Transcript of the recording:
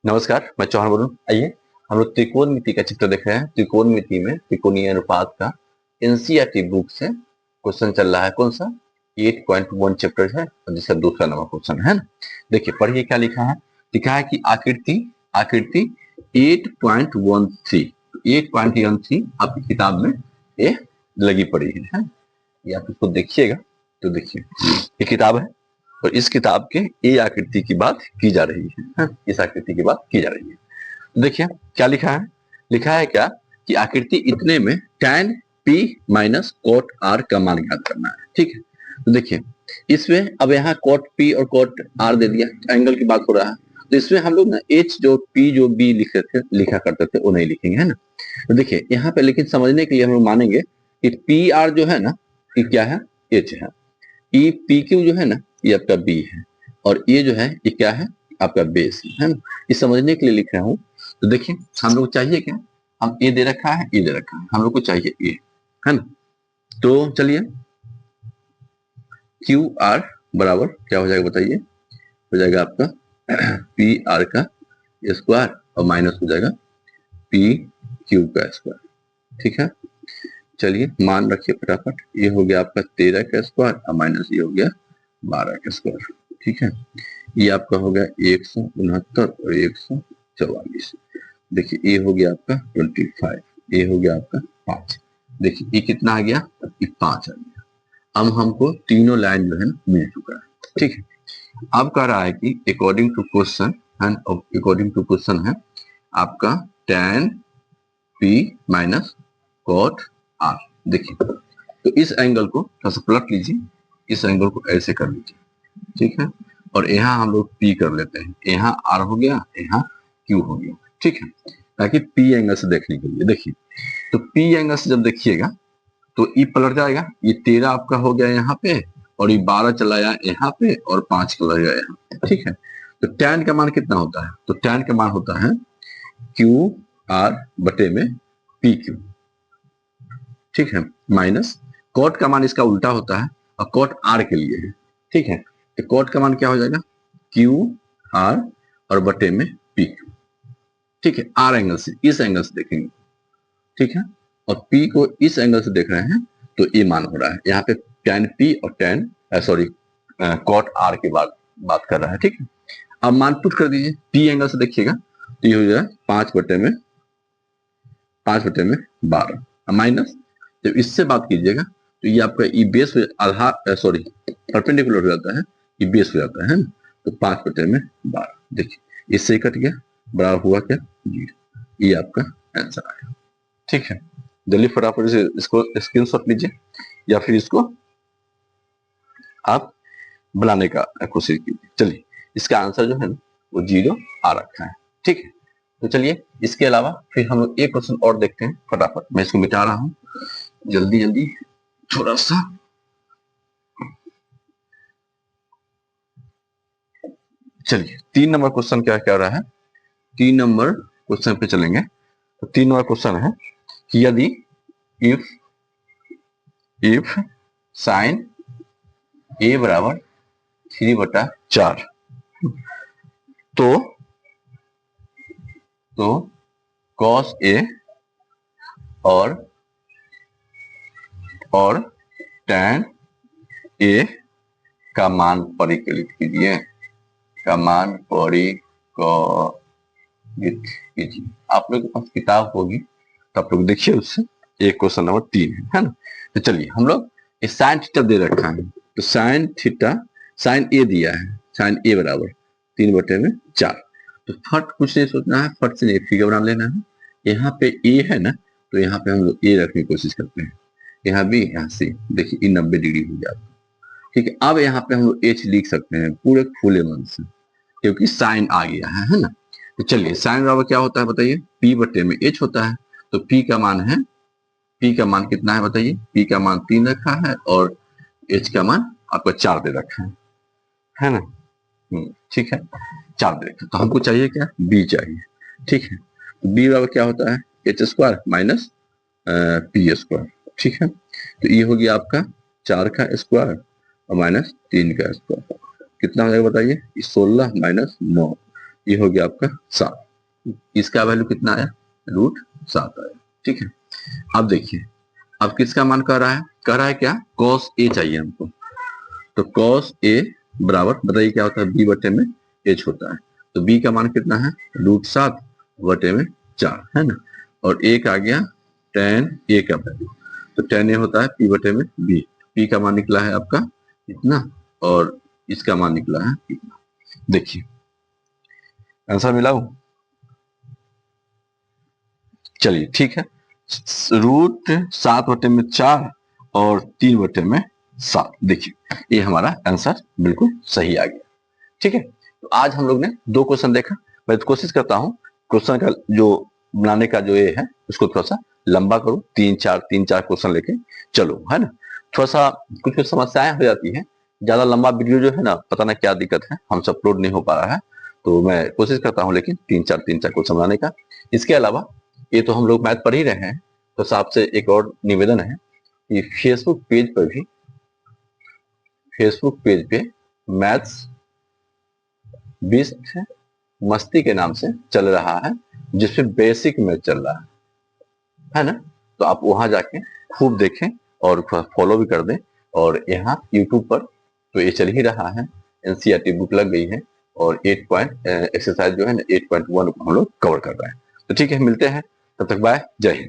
नमस्कार, मैं चौहान बोल रहा हूँ। आइए हम लोग त्रिकोणमिति का चैप्टर देख रहे हैं। त्रिकोणमिति में त्रिकोणीय अनुपात का एनसीईआरटी बुक से क्वेश्चन चल रहा है। कौन सा? 8.1 चैप्टर है और जिसका दूसरा नंबर क्वेश्चन है ना। देखिए पढ़िए क्या लिखा है। लिखा है कि आकृति आकृति 8.13 8.13 आपकी किताब में ये लगी पड़ी है। ये आप इसको देखिएगा तो देखिए ये किताब है और इस किताब के ए आकृति की बात की जा रही है। इस आकृति की बात की जा रही है। तो देखिए क्या लिखा है। लिखा है क्या कि आकृति इतने में tan p minus cot r का मान ज्ञात करना है। ठीक है, तो देखिए इसमें अब यहाँ cot p और cot r दे दिया, एंगल की बात हो रहा है। तो इसमें हम लोग ना h जो p जो b लिखा करते थे वो नहीं लिखेंगे, है ना। तो देखिए यहाँ पे लेकिन समझने के लिए हम लोग मानेंगे कि पी आर जो है ना ये क्या है, h है। ई पी क्यू जो है ना ये आपका बी है और ये जो है ये क्या है, आपका बेस है ना। ये समझने के लिए लिख रहा हूँ। तो देखिए हम लोग चाहिए क्या, हम ए दे रखा है, ए दे रखा है, हम लोग को चाहिए ए, है ना। तो चलिए क्यू आर बराबर क्या हो जाएगा बताइए, हो जाएगा आपका पी आर का स्क्वायर और माइनस हो जाएगा पी क्यू का स्क्वायर। ठीक है, चलिए मान रखिए फटाफट। ये हो गया आपका 13 का स्क्वायर और माइनस ये हो गया 12 का स्क्वायर। ठीक है, ये आपका हो गया 169 और 144। देखिए ये हो गया आपका 25, ये हो गया आपका 5। देखिए ये कितना आ गया, ये 5 आ गया। अब हमको तीनों लाइन जो है ना मिल चुका है। ठीक है, अब कह रहा है कि according to question and according to question है आपका tan p minus cot r। देखिए तो इस एंगल को थोड़ा सा पलट लीजिए, इस एंगल को ऐसे कर लीजिए। ठीक है, और यहाँ हम लोग P कर लेते हैं, यहाँ R हो गया, यहाँ Q हो गया। ठीक है, ताकि P एंगल से देखने के लिए। देखिए तो P एंगल से जब देखिएगा तो E पलट जाएगा। ये 13 आपका हो गया यहाँ पे और ये 12 चला गया यहाँ पे और 5 चला गया यहाँ पे। ठीक है, तो tan का मान कितना होता है, तो tan का मान होता है क्यू आर बटे में पी क्यू। ठीक है, माइनस कॉट का मान इसका उल्टा होता है और कॉट आर के लिए है। ठीक है, तो कॉट का मान क्या हो जाएगा, क्यू आर और बटे में पी क्यू। ठीक है, आर एंगल से, इस एंगल से देखेंगे। ठीक है, और पी को इस एंगल से देख रहे हैं तो ये मान हो रहा है यहाँ पे tan पी और tan सॉरी कॉट आर की बात कर रहा है। ठीक है, अब मान पुट कर दीजिए, पी एंगल से देखिएगा तो ये हो जाएगा 5/12 माइनस जब इससे बात कीजिएगा तो ये आपका ई बेस आधा सॉरी परपेंडिकुलर हो जाता है, ये बेस हो जाता है ना। तो 5/12 देखिए इससे ही कट गया, बराबर हुआ क्या 0। ये आपका आंसर आया। ठीक है, जल्दी फटाफट से इसको स्क्रीनशॉट लीजिए या फिर इसको आप बनाने का कोशिश कीजिए। चलिए इसका आंसर जो है ना वो 0 आ रखा है। ठीक है, तो चलिए इसके अलावा फिर हम लोग एक क्वेश्चन और देखते हैं फटाफट। मैं इसको मिटा रहा हूँ जल्दी जल्दी थोड़ा सा। चलिए 3 नंबर क्वेश्चन क्या कह रहा है, 3 नंबर क्वेश्चन पे चलेंगे। तो 3 नंबर क्वेश्चन है कि यदि इफ साइन ए बराबर 3/4 तो cos ए और tan ए का मान परिकलित कीजिए, का मान परिकलित कीजिए। आप लोग के पास किताब होगी तो आप लोग देखिए, उससे एक क्वेश्चन नंबर 3 है ना। तो चलिए हम लोग साइन थीटा दे रखा है, तो साइन थीटा साइन ए दिया है, साइन ए बराबर 3/4। तो फट कुछ नहीं सोचना है, फट से एक फिगर बना लेना है। यहाँ पे ए है ना, तो यहाँ पे हम लोग ए रखने की कोशिश करते हैं, यहाँ भी यहाँ से देखिए ये 90 डिग्री हो जाता है। ठीक है, अब यहाँ पे हम लोग एच लिख सकते हैं पूरे खुले मन से क्योंकि साइन आ गया है ना। तो चलिए साइन बराबर क्या होता है बताइए, पी बटे में एच होता है। तो पी का मान है, पी का मान कितना है बताइए, पी का मान 3 रखा है और एच का मान आपका 4 दे रखा है ना। ठीक है, 4 दे रखा, तो हमको चाहिए क्या, बी चाहिए। ठीक है, तो बी बराबर क्या होता है, H square minus P square. ठीक है, तो ये हो गया आपका 4 का स्क्वायर और माइनस 3 का स्क्वायर, कितना हो जाएगा बताइए, 16 माइनस 9, ये हो गया आपका 7, इसका वैल्यू कितना आया, √7 आया। ठीक है, अब देखिए अब किसका मान कह रहा है क्या, cos A चाहिए हमको। तो cos A बराबर बताइए क्या होता है, b बटे में h होता है। तो b का मान कितना है, √7 बटे में 4 है ना, और एक आ गया tan A का वैल्यू, तो tan A होता है p बटे में b। p का मान निकला है आपका इतना और इसका मान निकला है इतना। देखिए आंसर मिलाऊ, चलिए ठीक है, √7 बटे में 4 और 3 बटे में 7। देखिए ये हमारा आंसर बिल्कुल सही आ गया। ठीक है, तो आज हम लोग ने 2 क्वेश्चन देखा। मैं तो कोशिश करता हूँ क्वेश्चन का जो बनाने का जो ये है उसको थोड़ा सा लंबा करूँ, 3-4 क्वेश्चन लेके चलो, है ना। थोड़ा सा कुछ समस्याएं हो जाती है, ज्यादा लंबा वीडियो जो है ना, पता ना क्या दिक्कत है, हमसे अपलोड नहीं हो पा रहा है, तो मैं कोशिश करता हूँ लेकिन 3-4 क्वेश्चन बनाने का। इसके अलावा ये तो हम लोग मैथ पढ़ ही रहे हैं, तो आपसे एक और निवेदन है कि फेसबुक पेज पे मैथ्स 20 मस्ती के नाम से चल रहा है, जिसमें बेसिक मैथ चल रहा है ना। तो आप वहां जाके खूब देखें और फॉलो भी कर दें। और यहाँ यूट्यूब पर तो ये चल ही रहा है, एनसीईआरटी बुक लग गई है और 8 पॉइंट एक्सरसाइज जो है ना 8.1 हम लोग कवर कर रहे हैं। तो ठीक है, मिलते हैं, तब तक बाय, जय हिंद।